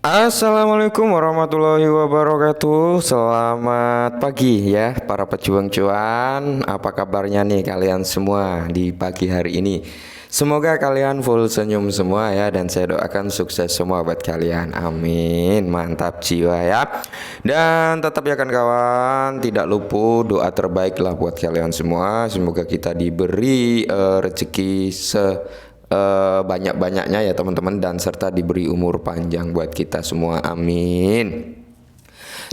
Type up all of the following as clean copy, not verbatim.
Assalamualaikum warahmatullahi wabarakatuh. Selamat pagi ya para pejuang cuan. Apa kabarnya nih kalian semua di pagi hari ini? Semoga kalian full senyum semua ya, dan saya doakan sukses semua buat kalian. Amin. Mantap jiwa ya. Dan tetap ya kan kawan, tidak lupa doa terbaik lah buat kalian semua. Semoga kita diberi rezeki banyak-banyaknya ya teman-teman, dan serta diberi umur panjang buat kita semua, amin.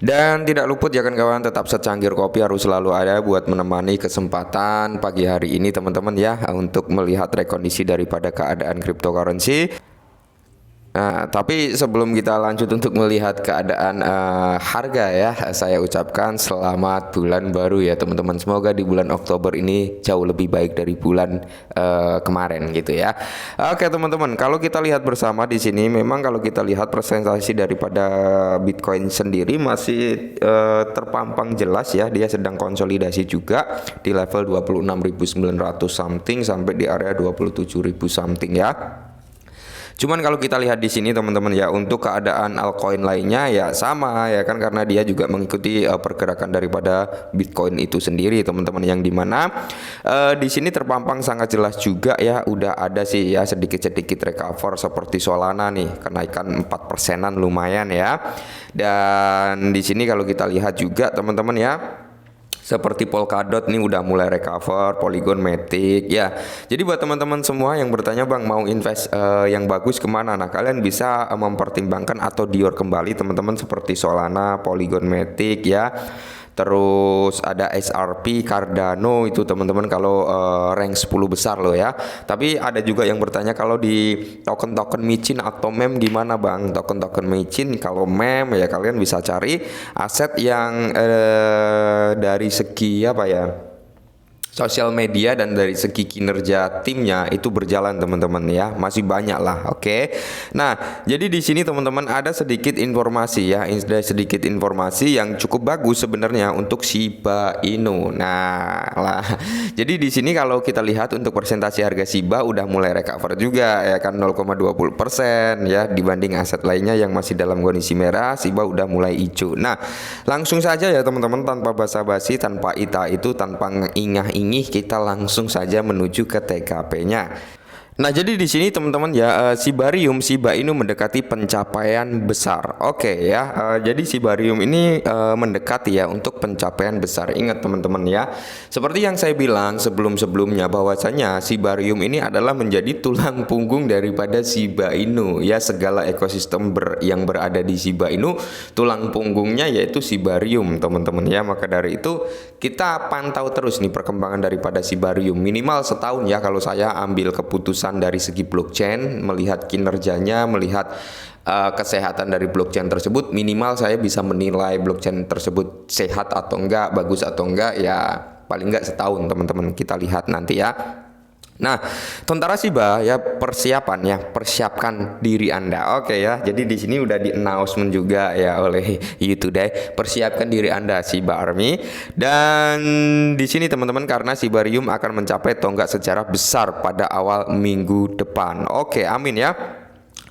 Dan tidak luput ya kan kawan, tetap secangkir kopi harus selalu ada buat menemani kesempatan pagi hari ini teman-teman ya, untuk melihat rekondisi daripada keadaan cryptocurrency. Nah, tapi sebelum kita lanjut untuk melihat keadaan harga ya, saya ucapkan selamat bulan baru ya teman-teman. Semoga di bulan Oktober ini jauh lebih baik dari bulan kemarin gitu ya. Oke teman-teman, kalau kita lihat bersama di sini, memang kalau kita lihat presentasi daripada Bitcoin sendiri masih terpampang jelas ya, dia sedang konsolidasi juga di level 26.900 something sampai di area 27.000 something ya. Cuman kalau kita lihat di sini teman-teman ya, untuk keadaan altcoin lainnya ya sama ya kan, karena dia juga mengikuti pergerakan daripada Bitcoin itu sendiri teman-teman, yang dimana di sini terpampang sangat jelas juga ya, udah ada sih ya sedikit-sedikit recover seperti Solana nih, kenaikan 4%-an lumayan ya. Dan di sini kalau kita lihat juga teman-teman ya, seperti Polkadot nih udah mulai recover, Polygon, Matic ya. Jadi buat teman-teman semua yang bertanya, bang mau invest yang bagus kemana? Nah kalian bisa mempertimbangkan atau dior kembali teman-teman, seperti Solana, Polygon, Matic ya. Terus ada SRP, Cardano itu teman-teman kalau rank 10 besar loh ya. Tapi ada juga yang bertanya kalau di token-token micin atau meme gimana bang? Token-token micin kalau meme ya kalian bisa cari aset yang dari segi apa ya, sosial media dan dari segi kinerja timnya itu berjalan teman-teman ya, masih banyak lah. Oke. Nah, jadi di sini teman-teman ada sedikit informasi ya, ada sedikit informasi yang cukup bagus sebenarnya untuk Shiba Inu. Nah, lah. Jadi di sini kalau kita lihat untuk persentase harga Shiba udah mulai recover juga ya kan, 0,20% ya, dibanding aset lainnya yang masih dalam kondisi merah, Shiba udah mulai hijau. Nah, langsung saja ya teman-teman, tanpa basa-basi, tanpa itu, tanpa ingah-ingih, kita langsung saja menuju ke TKP-nya. Nah, jadi di sini teman-teman ya, Shiba Inu mendekati pencapaian besar. Oke ya, jadi Shiba ini mendekati ya untuk pencapaian besar. Ingat teman-teman ya, seperti yang saya bilang sebelum-sebelumnya, bahwasanya Shiba ini adalah menjadi tulang punggung daripada Shiba Inu ya. Segala ekosistem yang berada di Shiba Inu, tulang punggungnya yaitu Shiba teman-teman ya. Maka dari itu kita pantau terus nih perkembangan daripada Shiba minimal setahun ya, kalau saya ambil keputusan dari segi blockchain, melihat kinerjanya, melihat kesehatan dari blockchain tersebut, minimal saya bisa menilai blockchain tersebut sehat atau enggak, bagus atau enggak ya, paling enggak setahun teman-teman, kita lihat nanti ya. Nah, tentara Shiba ya, persiapkan diri Anda. Oke ya. Jadi di sini udah di announcement juga ya oleh YouTube deh. Persiapkan diri Anda Shiba Army. Dan di sini teman-teman, karena Shiba akan mencapai tonggak sejarah besar pada awal minggu depan. Oke, amin ya.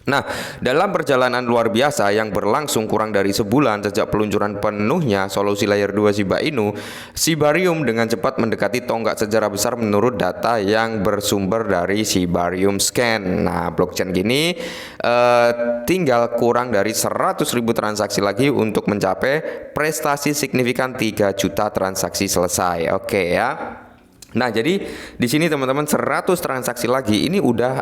Nah, dalam perjalanan luar biasa yang berlangsung kurang dari sebulan sejak peluncuran penuhnya solusi layer 2 Shiba Inu, Shiba dengan cepat mendekati tonggak sejarah besar menurut data yang bersumber dari Shiba Scan. Nah, blockchain gini tinggal kurang dari 100.000 transaksi lagi untuk mencapai prestasi signifikan 3 juta transaksi selesai. Oke ya. Nah, jadi di sini teman-teman 100 transaksi lagi ini udah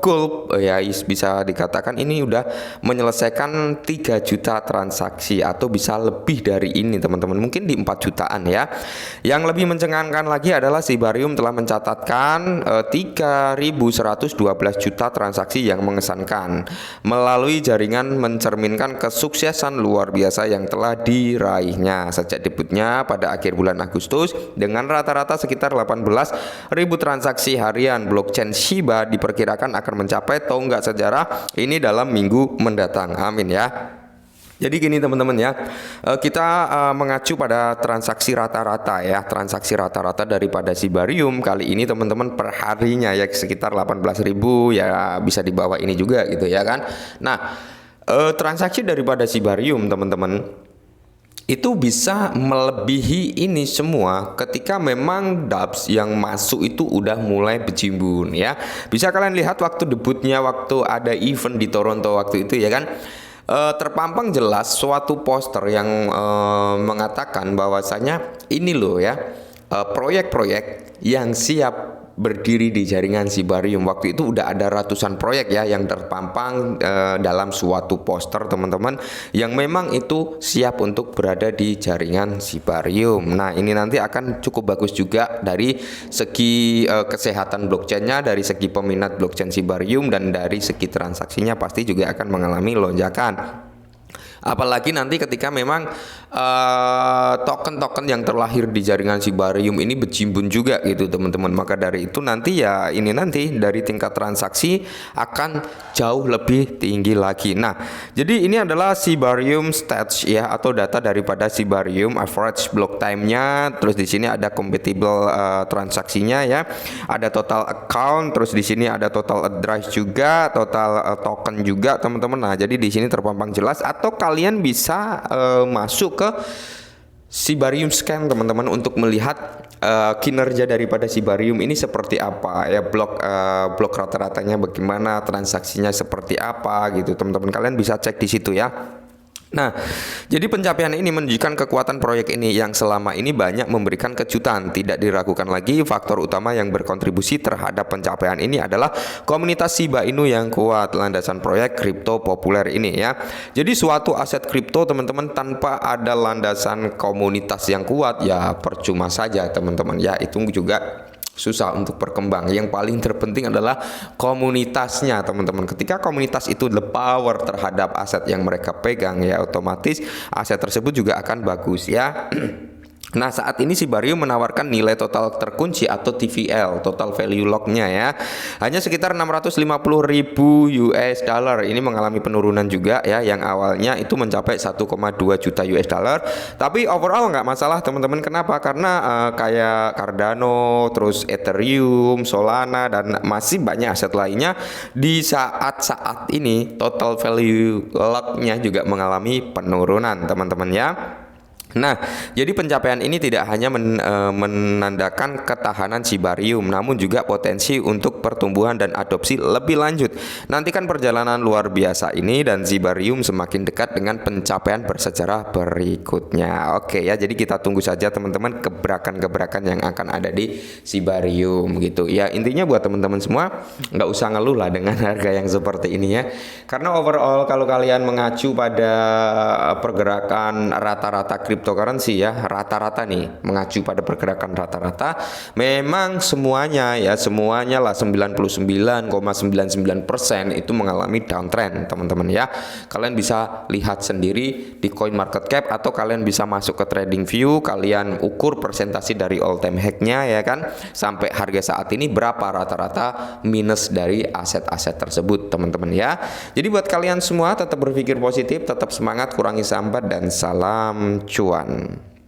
goal ya, bisa dikatakan ini udah menyelesaikan 3 juta transaksi, atau bisa lebih dari ini teman-teman, mungkin di 4 jutaan ya. Yang lebih mencengangkan lagi adalah Shiba telah mencatatkan 3.112 juta transaksi yang mengesankan melalui jaringan, mencerminkan kesuksesan luar biasa yang telah diraihnya sejak debutnya pada akhir bulan Agustus dengan rata-rata sekitar 18.000 transaksi harian. Blockchain Shiba diperkirakan akan mencapai tonggak sejarah ini dalam minggu mendatang. Amin ya. Jadi gini teman-teman ya, kita mengacu pada transaksi rata-rata ya, transaksi rata-rata daripada Shiba kali ini teman-teman per harinya ya sekitar 18.000 ya, bisa di bawah ini juga gitu ya kan. Nah, transaksi daripada Sibarium teman-teman itu bisa melebihi ini semua ketika memang dApps yang masuk itu udah mulai bercimbun ya. Bisa kalian lihat waktu debutnya, waktu ada event di Toronto waktu itu ya kan, terpampang jelas suatu poster yang mengatakan bahwasanya ini loh ya, proyek-proyek yang siap berdiri di jaringan Sibarium. Waktu itu udah ada ratusan proyek ya yang terpampang dalam suatu poster teman-teman, yang memang itu siap untuk berada di jaringan Sibarium. Nah ini nanti akan cukup bagus juga dari segi kesehatan blockchainnya, dari segi peminat blockchain Sibarium, dan dari segi transaksinya pasti juga akan mengalami lonjakan. Apalagi nanti ketika memang token-token yang terlahir di jaringan Sibarium ini bercimbun juga gitu teman-teman. Maka dari itu nanti ya ini nanti dari tingkat transaksi akan jauh lebih tinggi lagi. Nah, jadi ini adalah Sibarium stats ya, atau data daripada Sibarium, average block time-nya, terus di sini ada compatible transaksinya ya. Ada total account, terus di sini ada total address juga, total token juga teman-teman. Nah, jadi di sini terpampang jelas, atau kalian bisa masuk ke Sibarium Scan teman-teman untuk melihat kinerja daripada Sibarium ini seperti apa ya, blok rata-ratanya bagaimana, transaksinya seperti apa gitu teman-teman. Kalian bisa cek di situ ya. Nah, jadi pencapaian ini menunjukkan kekuatan proyek ini yang selama ini banyak memberikan kejutan. Tidak diragukan lagi, faktor utama yang berkontribusi terhadap pencapaian ini adalah komunitas Shiba Inu yang kuat, landasan proyek kripto populer ini ya. Jadi suatu aset kripto teman-teman tanpa ada landasan komunitas yang kuat ya percuma saja teman-teman ya, itu juga susah untuk berkembang. Yang paling terpenting adalah komunitasnya teman-teman. Ketika komunitas itu the power terhadap aset yang mereka pegang ya, otomatis aset tersebut juga akan bagus ya. Nah saat ini Sibarium menawarkan nilai total terkunci atau TVL, total value lock-nya ya, hanya sekitar 650.000 US dollar. Ini mengalami penurunan juga ya, yang awalnya itu mencapai 1,2 juta US dollar. Tapi overall nggak masalah teman-teman. Kenapa? Karena kayak Cardano, terus Ethereum, Solana, dan masih banyak aset lainnya di saat-saat ini total value lock-nya juga mengalami penurunan teman-teman ya. Nah, jadi pencapaian ini tidak hanya menandakan ketahanan Sibarium, namun juga potensi untuk pertumbuhan dan adopsi lebih lanjut. Nantikan perjalanan luar biasa ini dan Sibarium semakin dekat dengan pencapaian bersejarah berikutnya. Oke ya, jadi kita tunggu saja teman-teman gebrakan-gebrakan yang akan ada di Sibarium gitu. Ya intinya buat teman-teman semua nggak usah ngeluh lah dengan harga yang seperti ini ya. Karena overall kalau kalian mengacu pada pergerakan rata-rata cryptocurrency ya, rata-rata nih mengacu pada pergerakan rata-rata, memang semuanya lah 99,99% itu mengalami downtrend teman-teman ya. Kalian bisa lihat sendiri di CoinMarketCap, atau kalian bisa masuk ke TradingView, kalian ukur persentase dari all time high-nya ya kan, sampai harga saat ini berapa rata-rata minus dari aset-aset tersebut teman-teman ya. Jadi buat kalian semua tetap berpikir positif, tetap semangat, kurangi sambat, dan salam cuan.